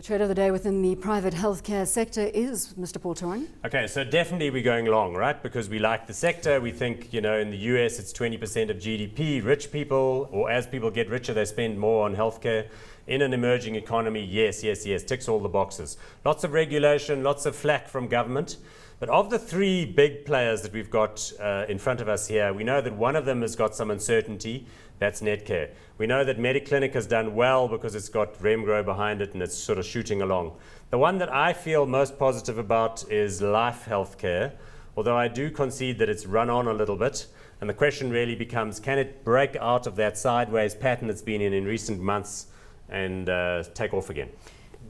The trade of the day within the private healthcare sector is Mr. Paul Theron. Okay, so definitely we're going long, right? Because we like the sector. We think, in the US it's 20% of GDP. Rich people, or as people get richer, they spend more on healthcare. In an emerging economy, yes, ticks all the boxes. Lots of regulation, lots of flack from government. But of the three big players that we've got in front of us here, we know that one of them has got some uncertainty. That's Netcare. We know that Mediclinic has done well because it's got Remgro behind it and it's sort of shooting along. The one that I feel most positive about is Life Healthcare, although I do concede that it's run on a little bit. And the question really becomes, can it break out of that sideways pattern it's been in recent months and take off again?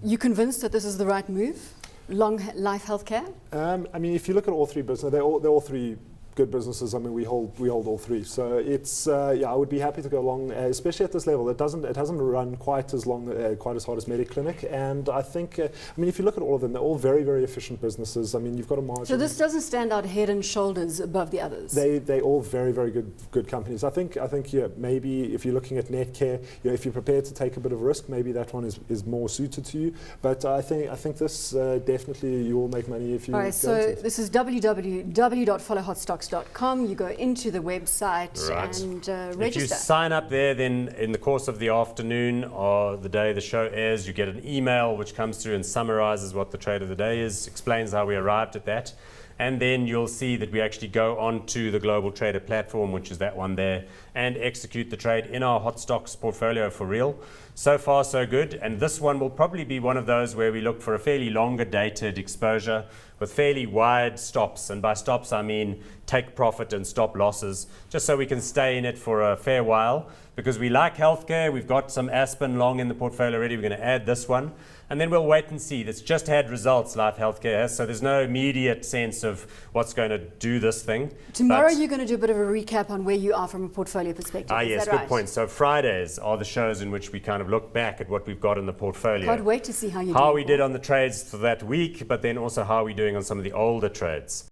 You convinced that this is the right move? Long Life Healthcare? I mean, if you look at all three businesses, they're all three good businesses. I mean, we hold all three. So it's I would be happy to go along, especially at this level. It hasn't run quite as long, quite as hard as Mediclinic. And I think, I mean, if you look at all of them, they're all very, very efficient businesses. I mean, you've got a margin. So this doesn't stand out head and shoulders above the others. They all very, very good companies. I think yeah, maybe if you're looking at Netcare, if you're prepared to take a bit of risk, maybe that one is more suited to you. But I think this definitely you will make money if you. All right. So this is www.followhotstocks.com. You go into the website and register. If you sign up there, then in the course of the afternoon or the day the show airs, you get an email which comes through and summarizes what the trade of the day is, explains how we arrived at that. And then you'll see that we actually go onto the Global Trader platform, which is that one there, and execute the trade in our hot stocks portfolio for real. So far, so good. And this one will probably be one of those where we look for a fairly longer dated exposure with fairly wide stops. And by stops, I mean take profit and stop losses, just so we can stay in it for a fair while. Because we like healthcare, we've got some Aspen long in the portfolio already. We're going to add this one. And then we'll wait and see. That's just had results, Life Healthcare has, so there's no immediate sense of what's going to do this thing. Tomorrow you're going to do a bit of a recap on where you are from a portfolio perspective. Yes, good point. So Fridays are the shows in which we kind of look back at what we've got in the portfolio. Can't wait to see how you How we did on the trades for that week, but then also how we're doing on some of the older trades.